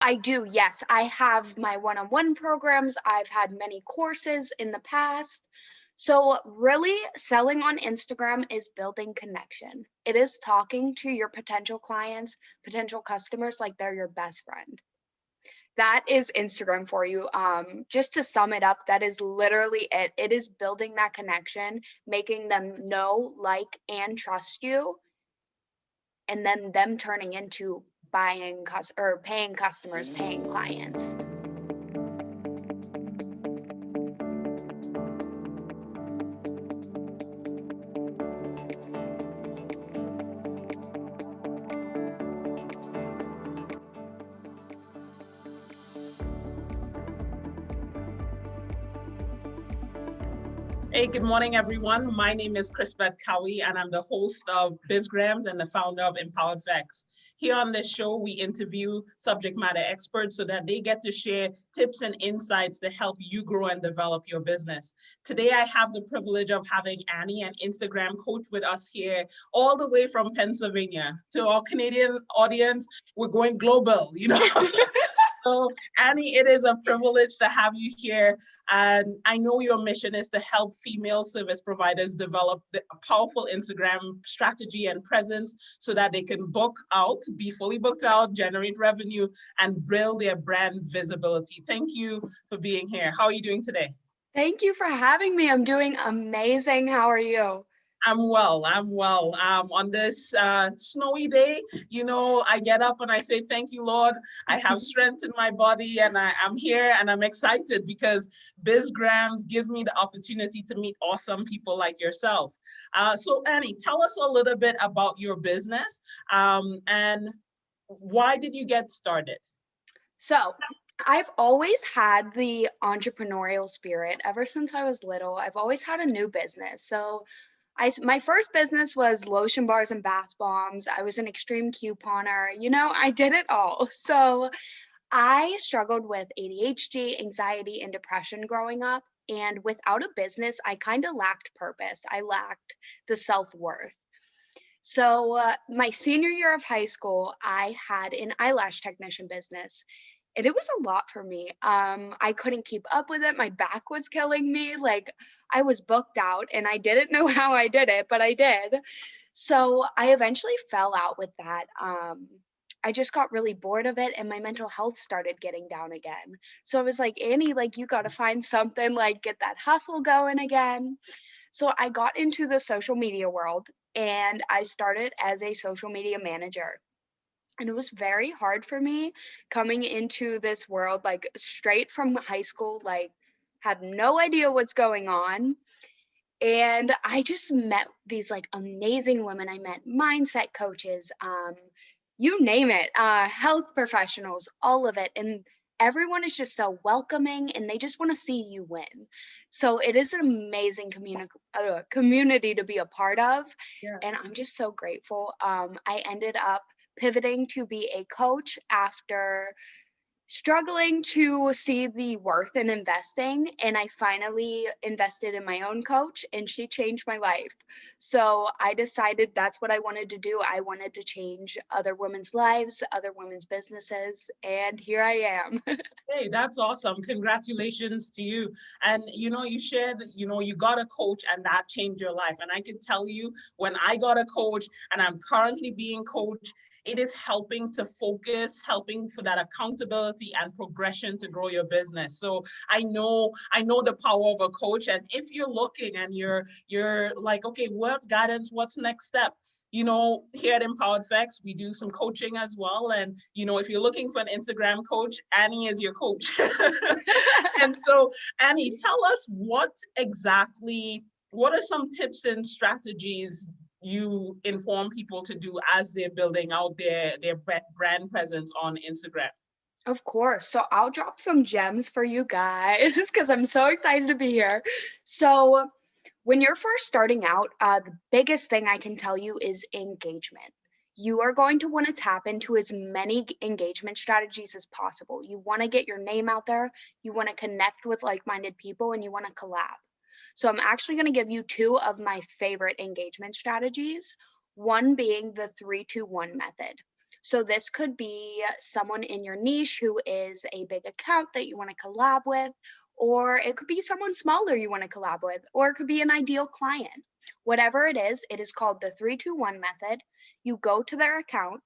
I do, yes. I have my one-on-one programs. I've had many courses in the past. So, really, selling on Instagram is building connection. It is talking to your potential clients, potential customers like they're your best friend. That is Instagram for you. Just to sum it up, that is literally it. It is building that connection, making them know, like, and trust you, and then them turning into or paying customers, paying clients. Hey, good morning, everyone. My name is Chris-Beth Cowie, and I'm the host of BizGrams and the founder of Empowered Facts. Here on this show, we interview subject matter experts so that they get to share tips and insights to help you grow and develop your business. Today, I have the privilege of having Annie, an Instagram coach, with us here, all the way from Pennsylvania. To our Canadian audience, we're going global, So, Annie, it is a privilege to have you here. And I know your mission is to help female service providers develop a powerful Instagram strategy and presence so that they can be fully booked out, generate revenue, and build their brand visibility. Thank you for being here. How are you doing today? Thank you for having me. I'm doing amazing. How are you? I'm well. On this snowy day, I get up and I say, thank you, Lord. I have strength in my body and I'm here and I'm excited because BizGrams gives me the opportunity to meet awesome people like yourself. So Annie, tell us a little bit about your business and why did you get started? So, I've always had the entrepreneurial spirit ever since I was little. I've always had a new business. So, my first business was lotion bars and bath bombs. I was an extreme couponer. I did it all. So, I struggled with ADHD, anxiety, and depression growing up. And without a business, I kind of lacked purpose. I lacked the self-worth. So, my senior year of high school, I had an eyelash technician business, and it was a lot for me. I couldn't keep up with it. My back was killing me. Like, I was booked out, and I didn't know how I did it, but I did. So, I eventually fell out with that. I just got really bored of it, and my mental health started getting down again. So I was like, Annie, like, you got to find something, like, get that hustle going again. So I got into the social media world and I started as a social media manager. And it was very hard for me coming into this world, like straight from high school, like had no idea what's going on. And I just met these like amazing women. I met mindset coaches, you name it, health professionals, all of it. And everyone is just so welcoming and they just want to see you win. So it is an amazing community to be a part of. Yeah. And I'm just so grateful. I ended up pivoting to be a coach after struggling to see the worth in investing, and I finally invested in my own coach and she changed my life. So I decided that's what I wanted to do. I wanted to change other women's lives, other women's businesses, and here I am. Hey, that's awesome. Congratulations to you. And you shared, you got a coach and that changed your life. And I can tell you when I got a coach and I'm currently being coached, it is helping to focus, helping for that accountability and progression to grow your business. So I know the power of a coach. And if you're looking and you're like, okay, what guidance, what's next step? Here at Empowered Facts, we do some coaching as well. And, if you're looking for an Instagram coach, Annie is your coach. And so, Annie, tell us what are some tips and strategies you inform people to do as they're building out their brand presence on Instagram? Of course. So I'll drop some gems for you guys because I'm so excited to be here. So, when you're first starting out, the biggest thing I can tell you is engagement. You are going to want to tap into as many engagement strategies as possible. You want to get your name out there, you want to connect with like minded people, and you want to collab. So, I'm actually going to give you two of my favorite engagement strategies, one being the 3-2-1 method. So this could be someone in your niche who is a big account that you want to collab with, or it could be someone smaller you want to collab with, or it could be an ideal client. Whatever it is called the 3-2-1 method. You go to their account,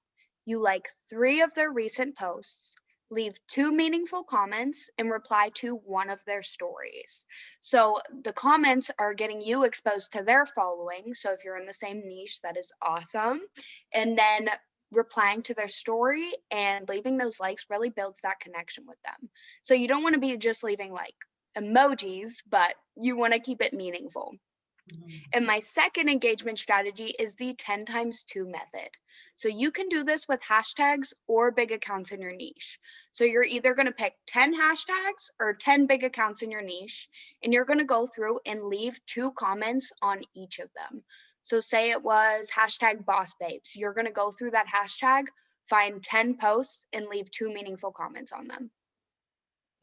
you like 3 of their recent posts, leave 2 meaningful comments, and reply to 1 of their stories. So the comments are getting you exposed to their following. So if you're in the same niche, that is awesome. And then replying to their story and leaving those likes really builds that connection with them. So you don't want to be just leaving like emojis, but you want to keep it meaningful. And my second engagement strategy is the 10 times 2 method. So you can do this with hashtags or big accounts in your niche. So you're either going to pick 10 hashtags or 10 big accounts in your niche, and you're going to go through and leave 2 comments on each of them. So say it was hashtag boss babes. You're going to go through that hashtag, find 10 posts, and leave 2 meaningful comments on them.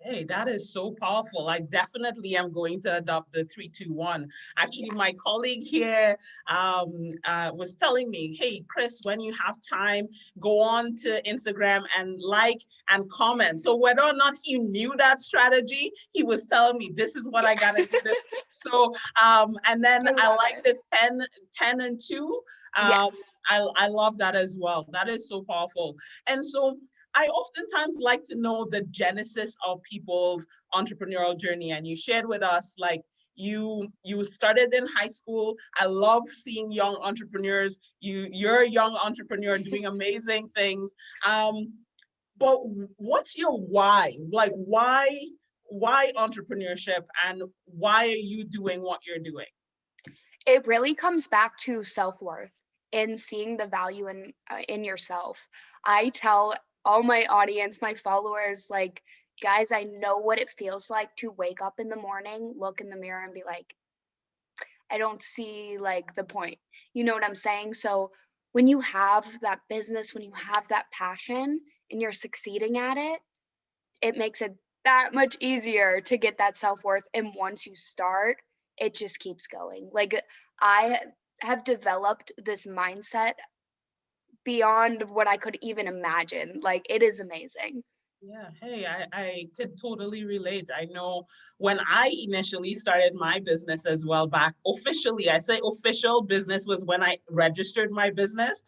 Hey, that is so powerful. I definitely am going to adopt the 3-2-1. Actually, my colleague here was telling me, hey, Chris, when you have time, go on to Instagram and like and comment. So whether or not he knew that strategy, he was telling me, this is what I got to do this. So, and then I like the 10 and 2. Yes. I love that as well. That is so powerful. And so I oftentimes like to know the genesis of people's entrepreneurial journey. And you shared with us, like, you started in high school. I love seeing young entrepreneurs. You're a young entrepreneur doing amazing things. But what's your why? Like, why entrepreneurship, and why are you doing what you're doing? It really comes back to self-worth and seeing the value in yourself. I tell all my audience, my followers, like, guys, I know what it feels like to wake up in the morning, look in the mirror and be like, I don't see like the point. You know what I'm saying? So when you have that business, when you have that passion and you're succeeding at it, it makes it that much easier to get that self-worth. And once you start, it just keeps going. Like, I have developed this mindset beyond what I could even imagine. Like, it is amazing. Yeah, hey, I could totally relate. I know when I initially started my business as well, back officially, I say official business was when I registered my business.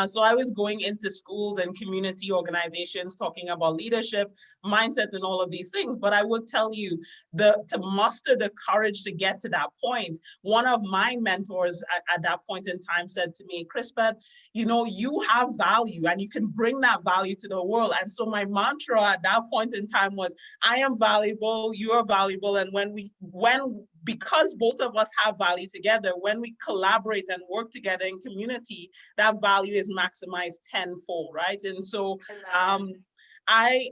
So I was going into schools and community organizations talking about leadership, mindset, and all of these things. But I would tell you, to muster the courage to get to that point, one of my mentors at that point in time said to me, Chris-Beth, you have value and you can bring that value to the world. And so my mantra at that point in time was, I am valuable, you are valuable. And because both of us have value together, when we collaborate and work together in community, that value is maximized tenfold, right? And so I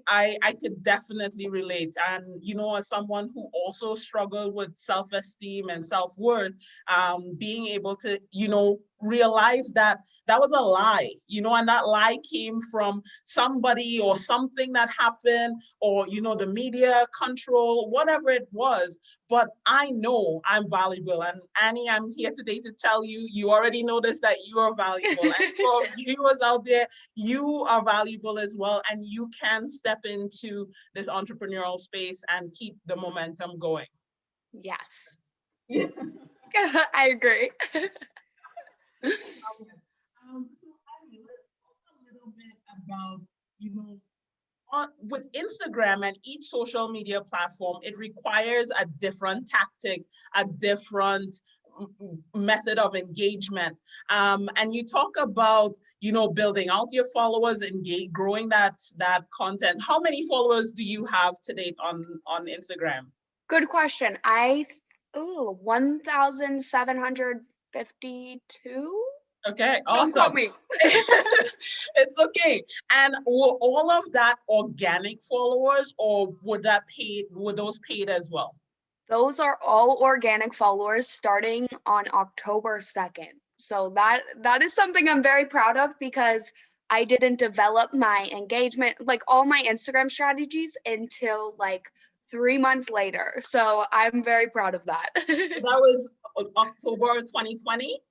could definitely relate. And, as someone who also struggled with self-esteem and self-worth, being able to, realize that was a lie, and that lie came from somebody or something that happened, or, the media control, whatever it was. But I know I'm valuable. And Annie, I'm here today to tell you, you already noticed that you are valuable. And so viewers out there, you are valuable as well. And you can step into this entrepreneurial space and keep the momentum going. Yes. I agree. So Annie, let's talk a little bit about, with Instagram and each social media platform, it requires a different tactic, a different method of engagement. And you talk about, building out your followers, growing that content. How many followers do you have to date on Instagram? Good question. 1,752. Okay, awesome. Don't quote me. It's okay. And were all of that organic followers, or were those paid as well? Those are all organic followers starting on October 2nd. So that is something I'm very proud of, because I didn't develop my engagement, like all my Instagram strategies, until like 3 months later. So I'm very proud of that. That was October 2020?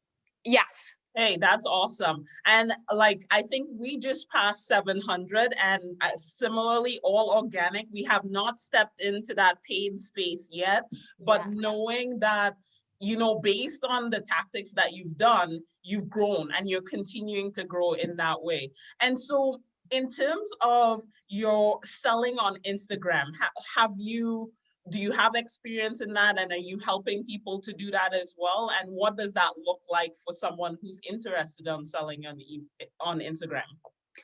Yes. Hey, that's awesome. And like, I think we just passed 700 and similarly, all organic. We have not stepped into that paid space yet, but Yeah. knowing that, based on the tactics that you've done, you've grown and you're continuing to grow in that way. And so in terms of your selling on Instagram, do you have experience in that, and are you helping people to do that as well? And what does that look like for someone who's interested in selling on Instagram?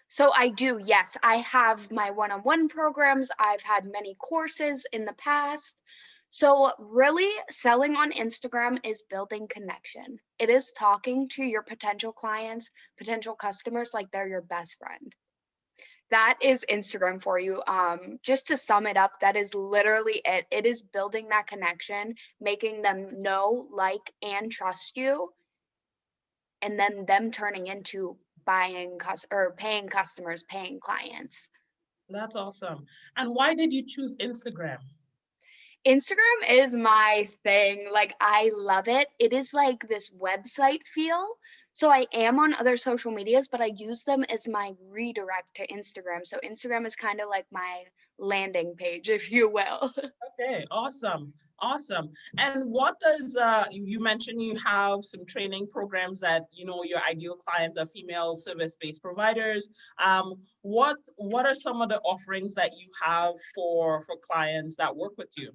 So I do, yes. I have my one-on-one programs. I've had many courses in the past. So really selling on Instagram is building connection. It is talking to your potential clients, potential customers like they're your best friend. That is Instagram for you. Just to sum it up, that is literally it. It is building that connection, making them know, like, and trust you, and then them turning into paying customers, paying clients. That's awesome. And why did you choose Instagram? Instagram is my thing. Like, I love it. It is like this website feel. So I am on other social medias, but I use them as my redirect to Instagram. So Instagram is kind of like my landing page, if you will. Okay, awesome. Awesome. And what does you mentioned you have some training programs that your ideal clients are female service-based providers. What are some of the offerings that you have for clients that work with you?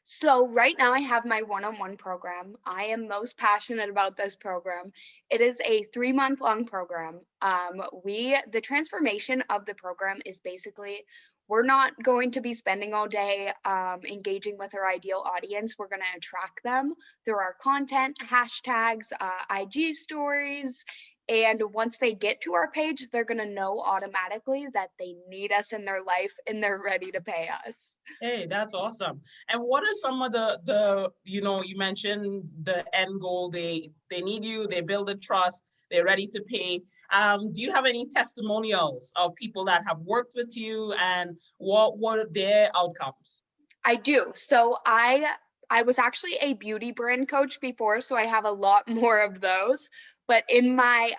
So right now I have my one-on-one program. I am most passionate about this program. It is a 3-month long program. The transformation of the program is basically we're not going to be spending all day engaging with our ideal audience. We're going to attract them through our content, hashtags, IG stories. And once they get to our page, they're going to know automatically that they need us in their life and they're ready to pay us. Hey, that's awesome. And what are some of the you mentioned the end goal, they need you, they build a trust, they're ready to pay. Do you have any testimonials of people that have worked with you and what were their outcomes? I do. So I was actually a beauty brand coach before, so I have a lot more of those. But in my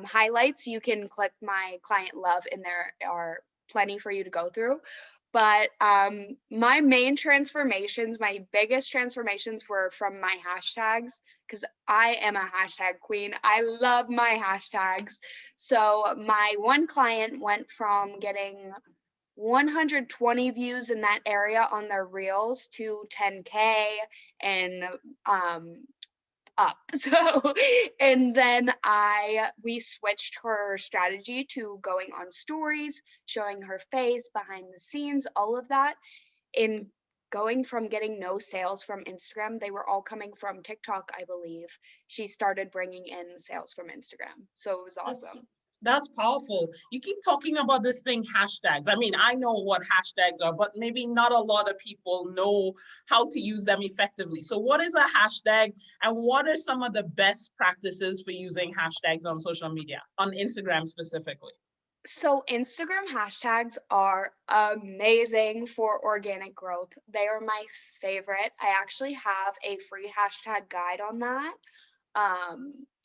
highlights, you can click my client love, and there are plenty for you to go through. But my main transformations, my biggest transformations were from my hashtags because I am a hashtag queen. I love my hashtags. So my one client went from getting 120 views in that area on their reels to 10K and um up. So and then we switched her strategy to going on stories, showing her face, behind the scenes, all of that. In going from getting no sales from Instagram, they were all coming from TikTok, I believe. She started bringing in sales from Instagram. So it was That's awesome. that's powerful. You keep talking about this thing, hashtags. I mean, I know what hashtags are, but maybe not a lot of people know how to use them effectively. So what is a hashtag and what are some of the best practices for using hashtags on social media, on Instagram specifically? So Instagram hashtags are amazing for organic growth. They are my favorite. I actually have a free hashtag guide on that,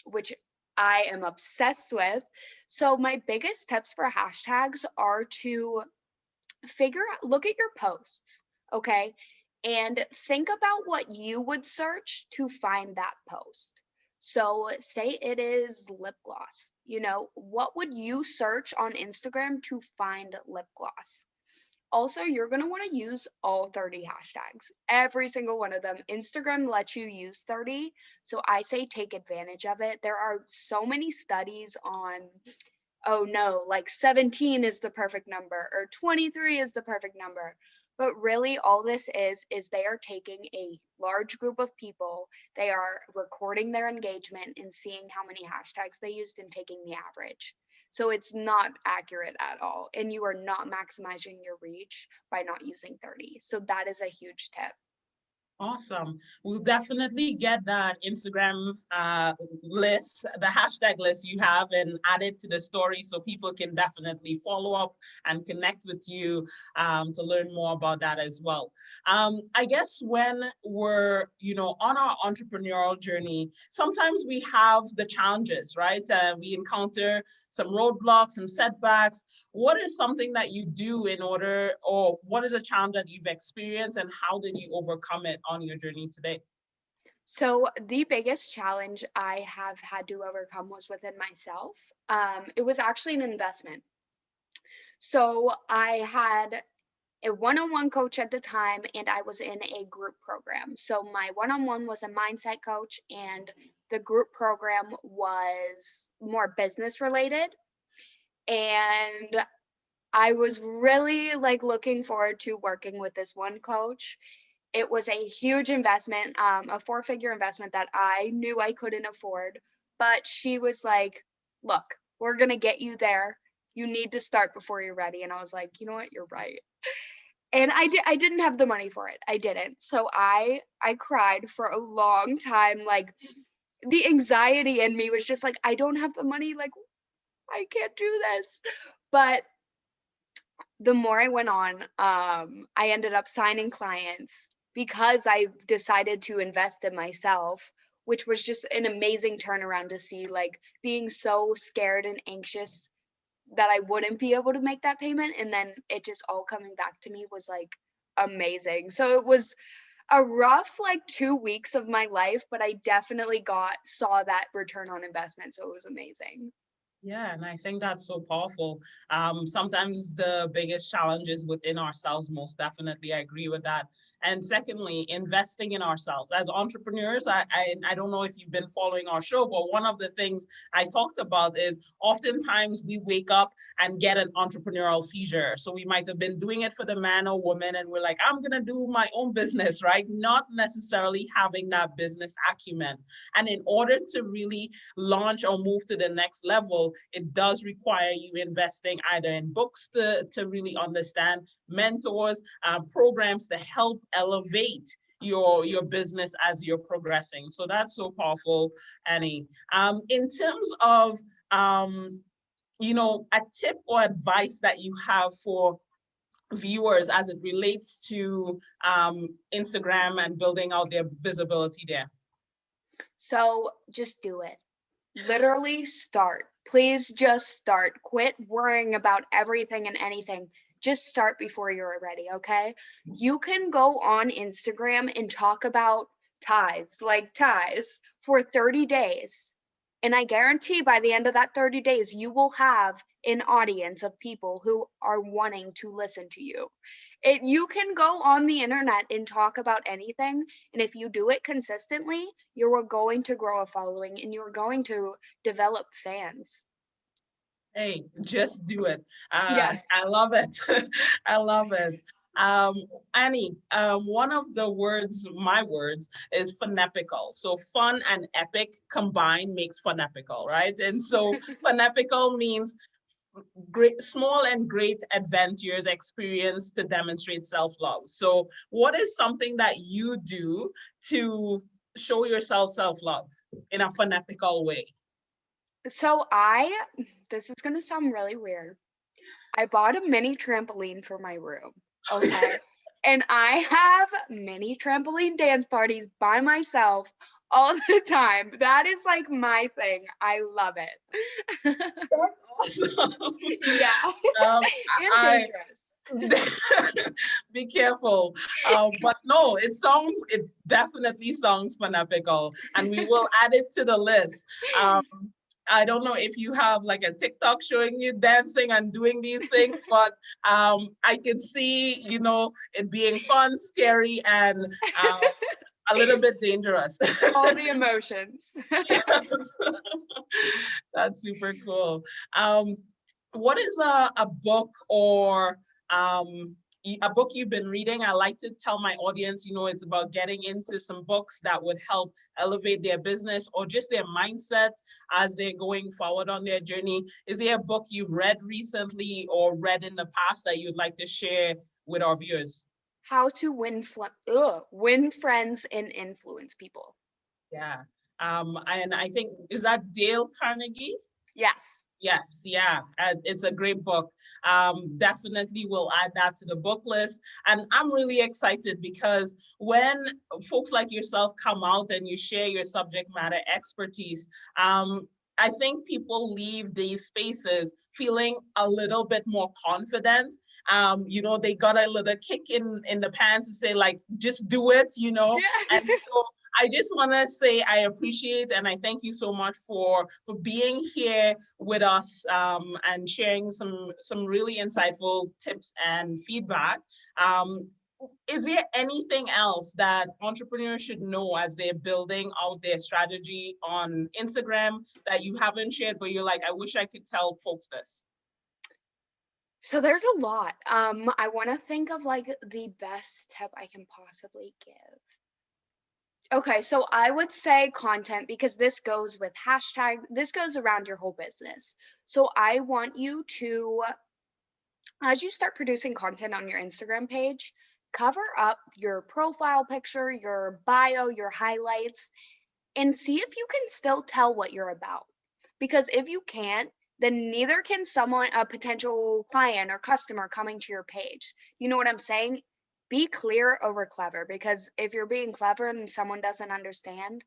which I am obsessed with. So my biggest tips for hashtags are to look at your posts, okay? And think about what you would search to find that post. So, say it is lip gloss. What would you search on Instagram to find lip gloss? Also, you're going to want to use all 30 hashtags, every single one of them. Instagram lets you use 30. So I say take advantage of it. There are so many studies on, oh no, like 17 is the perfect number or 23 is the perfect number. But really, all this is they are taking a large group of people, they are recording their engagement and seeing how many hashtags they used and taking the average. So it's not accurate at all. And you are not maximizing your reach by not using 30. So that is a huge tip. Awesome. We'll definitely get that Instagram list, the hashtag list you have, and add it to the story so people can definitely follow up and connect with you to learn more about that as well. I guess when we're, on our entrepreneurial journey, sometimes we have the challenges, right? We encounter some roadblocks, some setbacks. What is something that you do or what is a challenge that you've experienced and how did you overcome it on your journey today? So the biggest challenge I have had to overcome was within myself. It was actually an investment. So I had a one-on-one coach at the time, and I was in a group program. So my one-on-one was a mindset coach, and the group program was more business related. And I was really like looking forward to working with this one coach. It was a huge investment, a four-figure investment that I knew I couldn't afford. But she was like, look, we're going to get you there. You need to start before you're ready. And I was like, you know what? You're right. And I didn't have the money for it. I didn't. So I cried for a long time. Like the anxiety in me was just like, I don't have the money. Like, I can't do this. But the more I went on, I ended up signing clients because I decided to invest in myself, which was just an amazing turnaround to see, like being so scared and anxious that I wouldn't be able to make that payment. And then it just all coming back to me was like amazing. So it was a rough like 2 weeks of my life, but I definitely saw that return on investment. So it was amazing. Yeah, and I think that's so powerful. Sometimes the biggest challenge is within ourselves, most definitely. I agree with that. And secondly, investing in ourselves. As entrepreneurs, I don't know if you've been following our show, but one of the things I talked about is oftentimes we wake up and get an entrepreneurial seizure. So we might have been doing it for the man or woman, and we're like, I'm going to do my own business, right? Not necessarily having that business acumen. And in order to really launch or move to the next level, it does require you investing either in books to really understand, mentors, programs to help elevate your business as you're progressing. So that's so powerful, Annie. In terms of a tip or advice that you have for viewers as it relates to Instagram and building out their visibility there? So just do it. Literally start. Please just start. Quit worrying about everything and anything. Just start before you're ready, okay? You can go on Instagram and talk about ties, for 30 days. And I guarantee by the end of that 30 days, you will have an audience of people who are wanting to listen to you. You can go on the internet and talk about anything, and if you do it consistently, you're going to grow a following and you're going to develop fans. Hey, just do it. Yeah. I love it. I love it. Um, Annie, one of the words, my words, is funepical. So fun and epic combined makes funepical, right? And so funepical means great, small and great adventures experience to demonstrate self-love. So what is something that you do to show yourself self-love in a funepical way? So this is going to sound really weird. I bought a mini trampoline for my room. Okay. And I have mini trampoline dance parties by myself all the time. That is like my thing. I love it. Awesome. Yeah. Um, And dangerous. Be careful. But no, it definitely sounds funepical, and we will add it to the list. I don't know if you have like a TikTok showing you dancing and doing these things, but I could see, it being fun, scary, and a little bit dangerous. All the emotions. Yes. That's super cool. What is a book or a book you've been reading? I like to tell my audience, it's about getting into some books that would help elevate their business or just their mindset as they're going forward on their journey. Is there a book you've read recently or read in the past that you'd like to share with our viewers? How to win friends and influence people. Yeah. And I think, is that Dale Carnegie? Yes. Yes, yeah, it's a great book. Definitely will add that to the book list. And I'm really excited because when folks like yourself come out and you share your subject matter expertise, I think people leave these spaces feeling a little bit more confident. They got a little kick in the pants to say, like, just do it, Yeah. And so I just want to say I appreciate and I thank you so much for being here with us and sharing some really insightful tips and feedback. Is there anything else that entrepreneurs should know as they're building out their strategy on Instagram that you haven't shared, but you're like, I wish I could tell folks this? So there's a lot. I want to think of like the best tip I can possibly give. Okay, so I would say content because this goes with hashtag, this goes around your whole business. So I want you to, as you start producing content on your Instagram page, cover up your profile picture, your bio, your highlights, and see if you can still tell what you're about. Because if you can't, then neither can a potential client or customer coming to your page. You know what I'm saying? Be clear over clever, because if you're being clever and someone doesn't understand,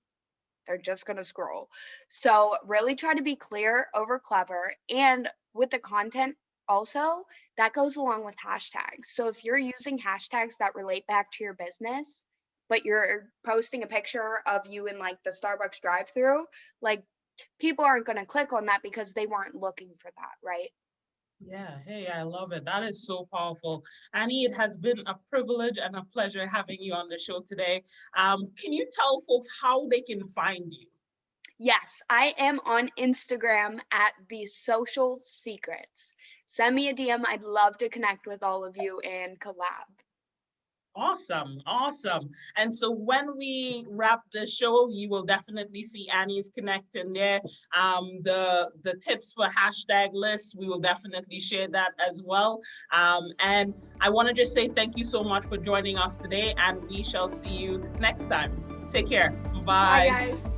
they're just going to scroll. So really try to be clear over clever. And with the content also, that goes along with hashtags. So if you're using hashtags that relate back to your business, but you're posting a picture of you in like the Starbucks drive-through, like people aren't going to click on that because they weren't looking for that, right? Yeah, hey, I love it. That is so powerful. Annie, it has been a privilege and a pleasure having you on the show today. Can you tell folks how they can find you? Yes, I am on Instagram at The Social Secrets. Send me a DM. I'd love to connect with all of you and collab. Awesome, awesome. And so when we wrap the show, you will definitely see Annie's connect in there. The tips for hashtag lists, we will definitely share that as well. And I want to just say thank you so much for joining us today, and we shall see you next time. Take care. Bye, Bye. guys.